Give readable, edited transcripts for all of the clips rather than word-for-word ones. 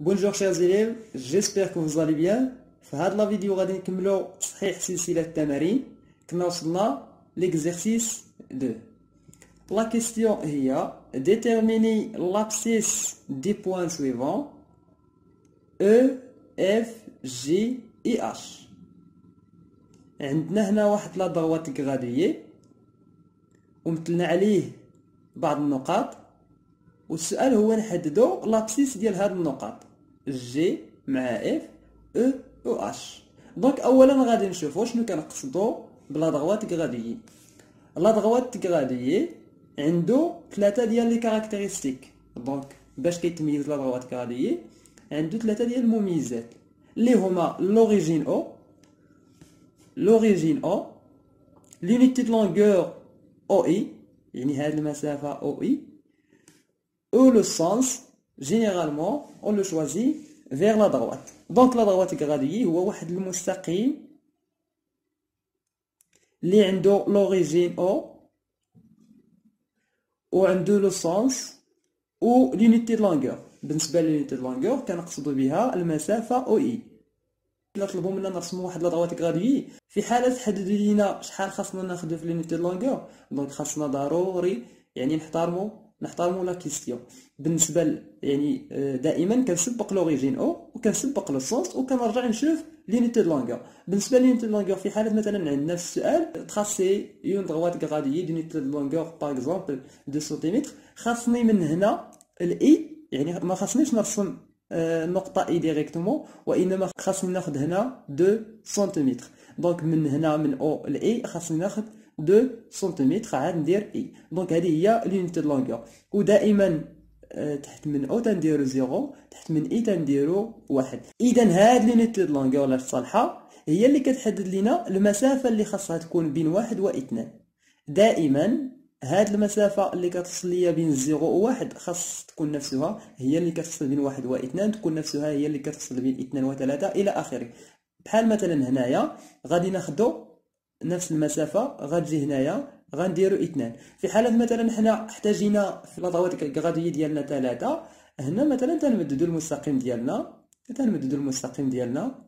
Bonjour chers élèves, j'espère que vous allez bien. في هاد لا فيديو غادي نكملو تصحيح سلسلة التمارين. كنا وصلنا l'exercice 2. La question هي déterminer l'abscisse des points suivants E, F, G et H. عندنا هنا واحد لا ضغوات غادية ومثلنا عليه بعض النقاط، والسؤال هو نحددو لابسيس ديال هاد النقاط جي مع اف او و اش. دونك اولا غادي نشوفو شنو كنقصدو بلا ضغوات غادية. لا ضغوات غادية عندو ثلاثة ديال لي كاركتيرستيك. دونك باش كيتميز لا ضغوات غادية عندو ثلاثة ديال المميزات اللي هما لوريجين او، l'unité de longueur OI يعني هاد المسافة OI، ou le sens généralement on le choisit vers la droite. Donc la droite غادية هو واحد المستقيم اللي عنده l'origine O و عنده le sens و l'unité de longueur. بالنسبة للunité de longueur كنقصدو بها المسافة OI. إلا طلبوا منا نرسموا واحد لاضغوات غادية في حالة تحددوا لينا شحال خاصنا ناخدو في لونيتي دو لونغور، دونك خاصنا ضروري يعني نحترموا لا كيستيون. بالنسبة يعني دائما كنسبق لوريجين او وكنسبق لو سونس وكنرجع نشوف لونيتي دو لونغور. بالنسبة لونيتي دو لونغور في حالة مثلا عندنا في السؤال تراسي اون ضغوات غادية دونيتي دو لونغور باغ اكزومبل 2 سنتيمتر، خاصني من هنا الاي يعني ما خاصنيش نرسم نقطة اي ديريكتومون، وانما خاصني ناخد هنا 2 سنتيمتر. دونك من هنا من او لاي خاصني ناخد 2 سنتيمتر عاد ندير اي. دونك هذه هي لونيتي دو لونغور. ودائما تحت من او تنديرو 0، تحت من اي تنديرو 1. اذا هاد لونيتي دو لونغور الصالحة هي اللي كتحدد لينا المسافة اللي خاصها تكون بين 1 و 2. دائما هاد المسافة اللي كتفصل ليا بين 0 و 1 خاص تكون نفسها هي اللي كتفصل بين 1 و 2 تكون نفسها هي اللي كتفصل بين 2 و 3 إلى آخره. بحال مثلا هنايا غادي ناخدو نفس المسافة غتجي هنايا غنديرو 2. في حالة مثلا حنا احتاجينا في الأضوات الغادية ديالنا 3، هنا مثلا تنمددو المستقيم ديالنا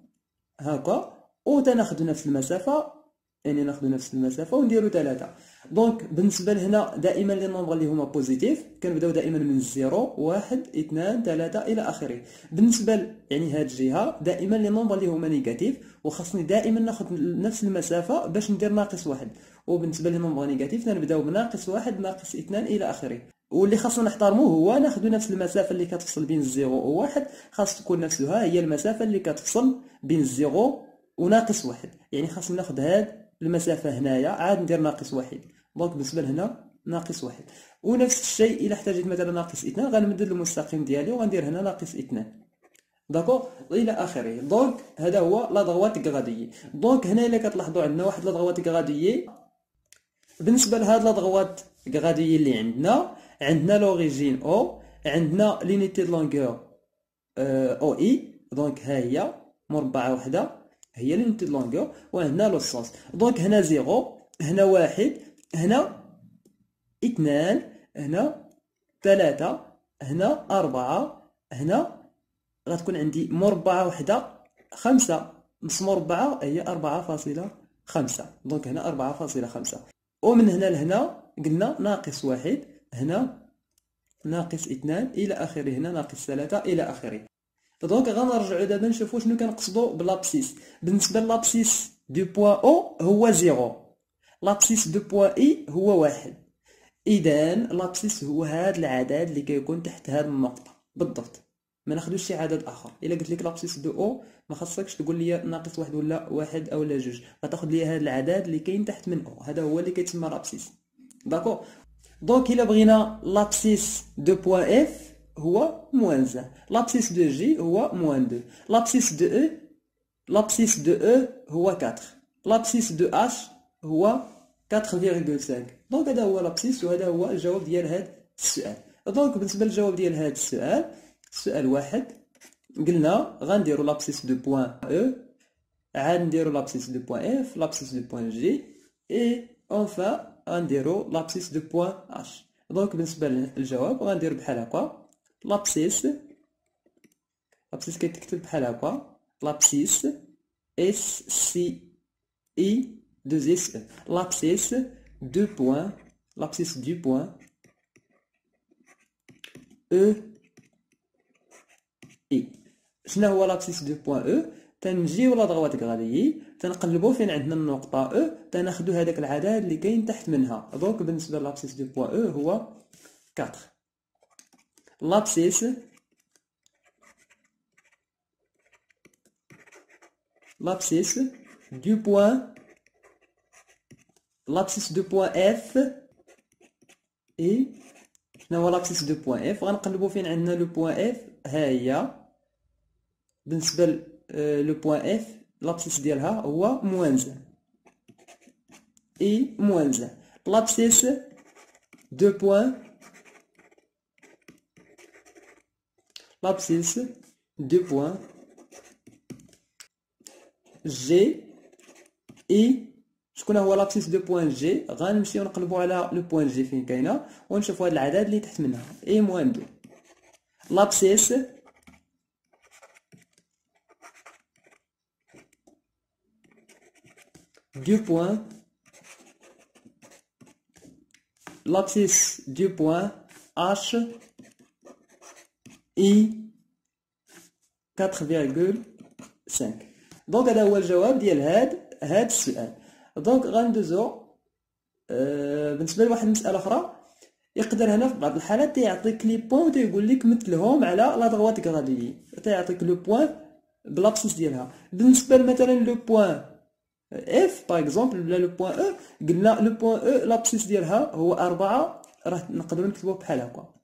هاكا و تناخدو نفس المسافة، يعني ناخدو نفس المسافة ونديرو 3. دونك بالنسبة لهنا دائما لي نومبر اللي هما بوزيتيف كنبداو دائما من 0 1 2 3 إلى آخره. بالنسبة يعني هاد الجهة دائما لي نومبر اللي هما نيجاتيف وخاصني دائما ناخد نفس المسافة باش ندير ناقص 1. وبالنسبة لي نومبر نيجاتيف تنبداو بناقص 1 ناقص 2 إلى آخره. واللي خاصنا نحترموه هو ناخدو نفس المسافة اللي كتفصل بين 0 و 1 خاص تكون نفسها هي المسافة اللي كتفصل بين 0 وناقص 1. يعني خاصني ناخد هاد المسافة هنايا عاد ندير ناقص 1. دونك بالنسبة لهنا ناقص 1. ونفس الشيء إلا احتاجيت مثلا ناقص 2 غنمدد المستقيم ديالي وغندير هنا ناقص 2. داكوغ إلى آخره. دونك هذا هو لا ضغوات غادية. دونك هنا إلا كتلاحظوا عندنا واحد لا ضغوات غادية. بالنسبة لهاد لا ضغوات غادية اللي عندنا لوريجين او، عندنا لونيتي دو لونغور او اي، دونك ها هي مربعة وحدة هي لونيتي دو لونغور، وعندنا لو سونس. دونك هنا 0 هنا 1 هنا 2 هنا 3 هنا 4 هنا غتكون عندي مربعة وحدة 5 نص مربعة هي 4.5. دونك هنا 4.5. ومن هنا لهنا قلنا ناقص 1 هنا ناقص 2 إلى آخره، هنا ناقص 3 إلى آخره. دونك غنرجعو دابا نشوفو شنو كنقصدو بلابسيس. بالنسبة لابسيس دو بوان او هو 0، لابسيس دو بوان اي هو 1. اذا لابسيس هو هاد العدد اللي كيكون تحت هاد النقطة بالضبط، ما ناخدوش شي عدد اخر. الا قلت لك لابسيس دو او ما خاصكش تقول لي ناقص 1 ولا 1 او لا 2، غتاخد لي هاد العدد اللي كاين تحت من او، هذا هو اللي كيتسمى لابسيس. داكو. دونك الا بغينا لابسيس دو بوان اف هو موان 1، لابسيس دو جي هو موان 2، لابسيس دو او هو 4، لابسيس دو اش هو 4.5. دونك هذا هو لابسيس وهذا هو الجواب ديال هذا السؤال. دونك بالنسبه للجواب ديال هذا السؤال، السؤال واحد قلنا غنديرو لابسيس دو بوان او، عاد نديرو لابسيس دو بوان اف، لابسيس دو بوان جي، اي اونفان غنديرو لابسيس دو بوان اش. دونك بالنسبه للجواب غندير بحال هكا لابسيس لابسيس كيتكتب بحال هكا، لابسيس اس سي اي دو اس او، لابسيس دو بوان، لابسيس دو بوان او اي. شنو هو لابسيس دو بوان او؟ تنجيو لا دغوات غاديي تنقلبو فين عندنا النقطة او، تناخدو هذاك العدد اللي كاين تحت منها. دونك بالنسبة لابسيس دو بوان او هو 4. لابسيس du point, l'abscisse de point F et شنو هو l'abscisse de point F؟ غنقلبو فين عندنا لو بوان F، ها هي بالنسبة لو بوان F l'abscisse ديالها هو -1 et -1. l'abscisse de point G اي. شكون هو لابسيس دو بوان جي؟ غنمشيو نقلبو على لو بوان جي فين كاينه ونشوفو هاد العدد اللي تحت منها اي موان 2. لابسيس دو بوان اش اي 4.5. دونك هذا هو الجواب ديال هاد السؤال. دونك غندوزو بالنسبه لواحد المساله اخرى. يقدر هنا في بعض الحالات تيعطيك لي بوين و تيقول لك مثلهم على لا دغوات غاديي، تيعطيك لو بوين بلابسيس ديالها. بالنسبه مثلا لو بوين اف باغ اكزومبل ولا لو بوين او، قلنا لو بوين او لابسيس ديالها هو 4، راه نقدروا نكتبوه بحال هكا.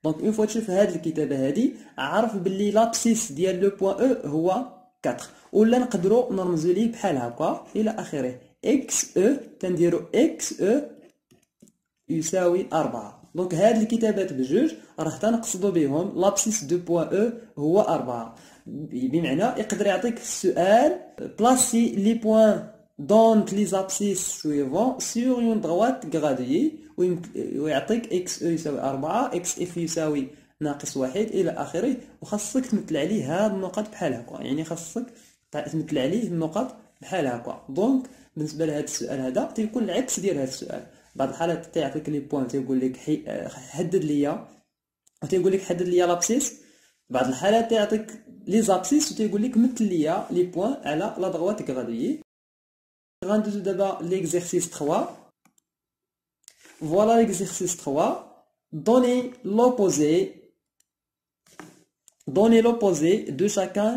دونك اون فوا تشوف هاد الكتابه هادي عرف باللي لابسيس ديال لو بوين او هو 4، ولا نقدروا نرمزوا ليه بحال هكا الى اخره. اكس او تنديروا اكس او يساوي 4. دونك هاد الكتابات بجوج راه تنقصدوا بهم لابسيس دو بوين او هو 4. بمعنى يقدر يعطيك في السؤال بلاسي لي بوين دونت لي زابسيس سويفون سور اون دغوات غاديي، ويعطيك اكس او يساوي 4، اكس اف يساوي -1 الى اخره. وخاصك تمثل عليه هاد النقط بحال هكا، يعني خاصك تمثل عليه النقط بحال هكا. دونك بالنسبه لهذا السؤال هذا تيكون العكس ديال هذا السؤال. بعض الحالات تيعطيك لي بوين تيقول لك حدد ليا، وتيقول لك حدد ليا لابسيس. بعض الحالات تيعطيك لي زابسيس وتيقول لك مثل ليا لي بوين على لا دغوات غاديي. غندوزو دابا ليكزيرسيس 3. Voilà l'exercice 3. Donnez l'opposé de chacun.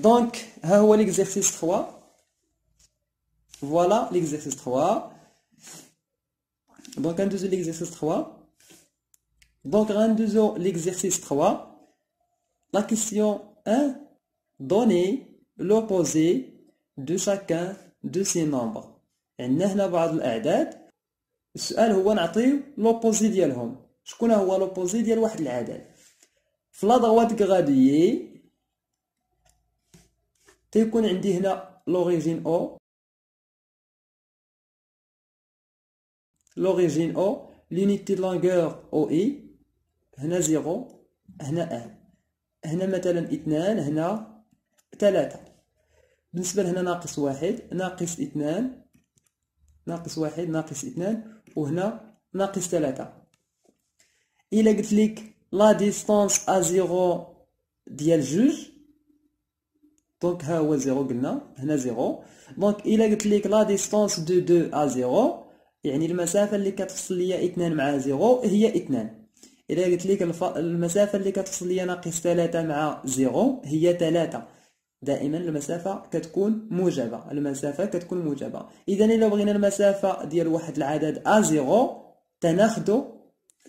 Donc, ها هو l'exercice 3. Voilà l'exercice 3. Donc, غندوزو l'exercice 3. Donc, غندوزو l'exercice 3. La question 1. Donnez l'opposé de chacun de ces nombres. عندنا هنا بعض الأعداد. السؤال هو نعطيو لوبوزي ديالهم. شكون هو لوبوزي ديال واحد العدد؟ في لا دغوات غاديي تيكون عندي هنا لوريجين او، لونيتي لونغور او اي، هنا 0 هنا 1، هنا مثلا 2، هنا 3. بالنسبة لهنا ناقص 1 ناقص 2 ناقص 1 ناقص 2، وهنا ناقص 3. إلا قلت لك لا ديستونس ا 0 ديال جوج، دونك ها هو 0 قلنا هنا 0. دونك إلا قلت لك لا ديستونس دو 2 ا 0، يعني المسافة اللي كتفصل ليا 2 مع 0 هي 2. إلا قلت لك المسافة اللي كتفصل ليا ناقص 3 مع 0 هي 3. دائما المسافة كتكون موجبة، إذا إلا بغينا المسافة ديال واحد العدد A0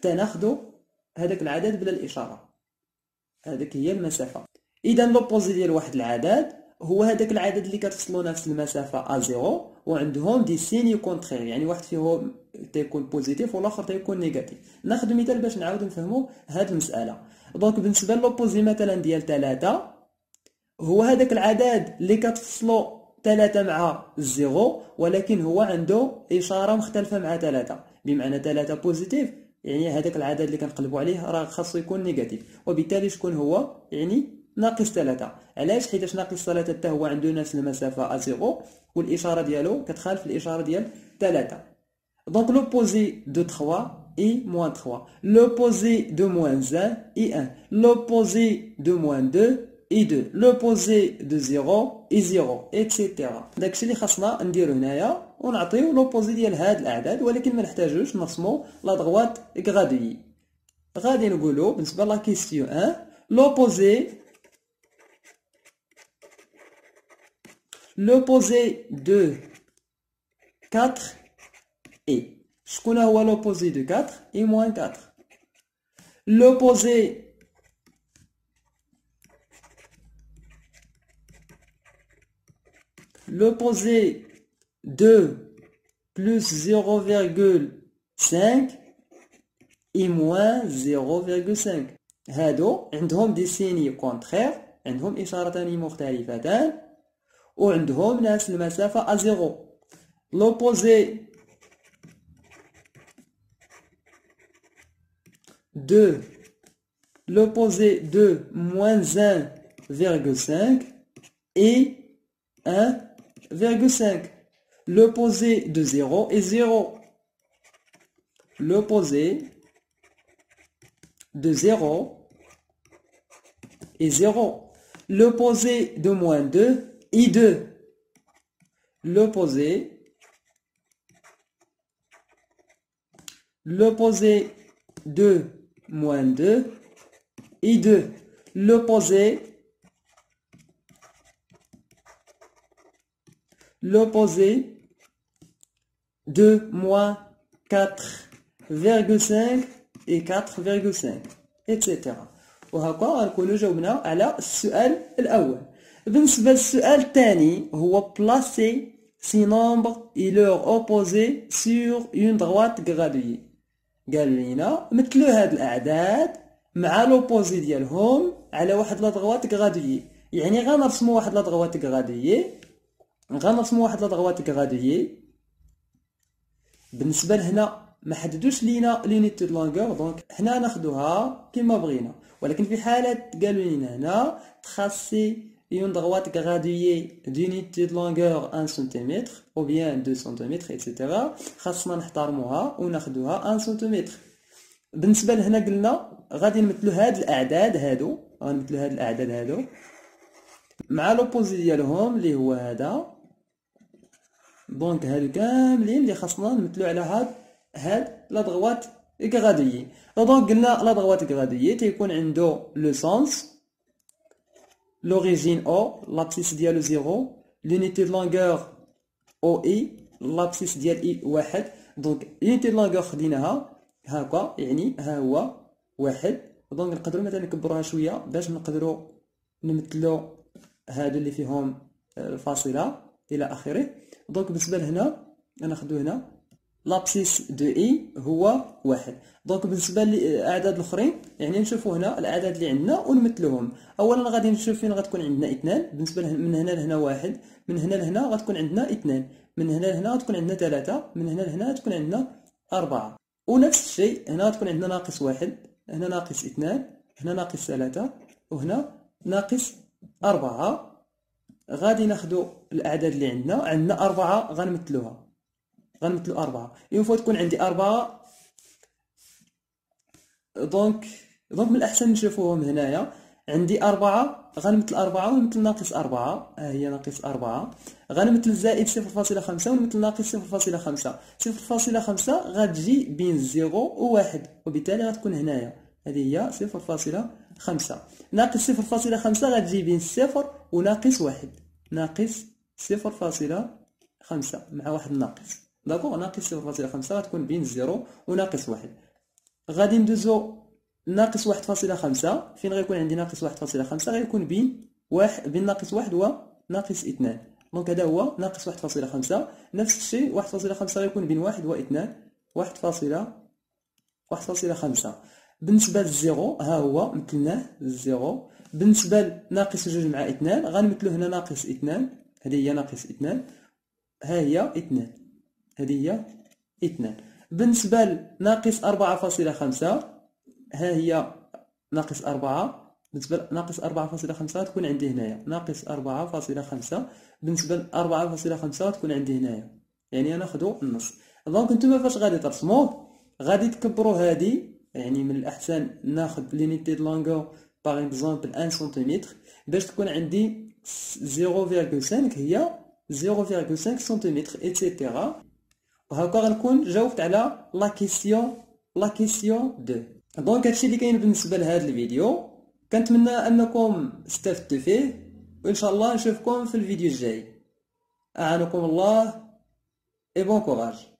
تناخدو هذاك العدد بلا الإشارة، هذاك هي المسافة. إذا لوبوزي ديال واحد العدد هو هذاك العدد اللي كتفصلو نفس المسافة A0 وعندهم دي سيني كونترير، يعني واحد فيهم تيكون بوزيتيف والآخر تيكون نيجاتيف. ناخد مثال باش نعاود نفهمو هاد المسألة. دونك بالنسبة للوبوزي مثلا ديال 3 هو هذاك العدد اللي كتفصلو 3 مع 0، ولكن هو عنده إشارة مختلفة مع 3، بمعنى 3 بوزيتيف يعني هذاك العدد اللي كنقلبوا عليه راه خاصو يكون نيجاتيف، وبالتالي شكون هو؟ يعني ناقص 3. علاش؟ حيتاش ناقص 3 حتى هو عنده نفس المسافه ا0 والاشاره ديالو كتخالف الاشاره ديال 3. دونك l'opposé de 3 est moins 3. L'opposé de moins 1 est 1. L'opposé de moins 2 est 2. L'opposé de 0 est 0 etc. داكشي اللي خاصنا نديرو هنايا ونعطيو لوبوزي ديال هاد الاعداد، ولكن ما نحتاجوش نرسمو لا دغوات غراديي. غادي نقولو بالنسبه لا كيستيون 1 l'opposé de 4 est. شكون هو l'opposé de 4 et moins 4. L'opposé de plus 0,5 et moins 0,5. هادو عندهم دي سيني كونترير، عندهم إشارتان مختلفتان وعندهم نفس المسافة A0. L'opposé de moins 1,5 et 1,5. L'opposé de 0 est 0. L'opposé de 0 est 0. L'opposé de moins 2 est 2. L'opposé de moins 2 est 2. L'opposé de moins 4,5 et 4,5 etc. وهكا غنكونو جاوبنا على السؤال الأول. بالنسبة للسؤال الثاني هو placer ces nombres et leur opposé sur une droite graduée. قال لينا مثلوا هاد الأعداد مع لوبوزي ديالهم على واحد لا دغوات غراديي. يعني غنرسمو واحد لا دغوات غراديي. بالنسبة لهنا ما حددوش لينا لونيتي دو لونغور، دونك حنا ناخدوها كما بغينا، ولكن في حالة قالوا لينا هنا تراسي une droite graduée d'unité de longueur 1 cm ou bien 2 cm etc. خاصنا نحترموها وناخدوها 1 cm. بالنسبة لهنا قلنا غادي نمثلو هاد الأعداد هادو، مع لوبوزي ديالهم اللي هو هذا. دونك هادو كاملين اللي خاصنا نمثلو على هاد لا دغوات غراديي. دونك قلنا لا دغوات غراديي تيكون عنده لو سونس l'origine O, l'abscisse ديالو 0, l'unité de longueur OI, l'abscisse ديال I 1. دونك l'unité de longueur خديناها هاكا، يعني ها هو 1. دونك نقدروا مثلا نكبروها شويه باش نقدروا نمثلوا هادو اللي فيهم الفاصله الى اخره. دونك بالنسبه لهنا ناخذوا هنا لابسيس دو اي هو 1. دونك بالنسبه للاعداد الاخرين يعني نشوفوا هنا الاعداد اللي عندنا ونمثلوهم. اولا غادي نشوف فين غتكون عندنا 2. بالنسبه من هنا لهنا 1، من هنا لهنا غتكون عندنا 2، من هنا لهنا غتكون عندنا 3، من هنا لهنا غتكون عندنا 4. ونفس الشيء هنا غتكون عندنا ناقص 1، هنا ناقص 2، هنا ناقص 3، وهنا ناقص 4. غادي ناخذوا الاعداد اللي عندنا 4 غنمثلوها، غنمثلوا 4. ينفع تكون عندي 4. دونك من الأحسن نشوفوهم هنايا. عندي 4 غنمثل 4 ونمثل ناقص 4، ها هي ناقص 4. غنمثل زائد 0.5 ونمثل ناقص 0.5. 0.5 غتجي بين 0 و 1، وبالتالي غتكون هنايا هذه هي 0.5. ناقص 0.5 غتجي بين 0 وناقص 1، ناقص 0.5 مع واحد ناقص. داكوغ، ناقص 0.5 غتكون بين 0 وناقص 1. غادي ندوزو ناقص 1.5. فين غيكون عندي ناقص 1.5 غيكون بين ناقص 1 وناقص 2. دونك هذا هو ناقص 1.5. نفس الشيء 1.5 غيكون بين 1 و 2، 1.5. بالنسبة للزيرو ها هو مثلناه الزيرو. بالنسبة لناقص 2 مع 2 غنمثلو هنا ناقص 2، هذه هي ناقص 2، ها هي 2، هذه هي 2. بالنسبة لناقص 4.5 ها هي ناقص 4. بالنسبة لناقص 4.5 تكون عندي هنايا ناقص 4.5. بالنسبة ل 4.5 تكون عندي هنايا، يعني ناخدو النص. دونك نتوما فاش غادي ترسموه غادي تكبروا هادي، يعني من الأحسن ناخد لينيتي دو لونغور باغ اكزومبل 1 سنتيمتر باش تكون عندي 0.5 هي 0.5 سنتيمتر ايتترا. وهكا غنكون جاوبت على لا كيسيون 2. دونك هادشي اللي كاين بالنسبه لهذا الفيديو، كنتمنى انكم استفدتوا فيه، وان شاء الله نشوفكم في الفيديو الجاي. اعانكم الله اي بون كوراج.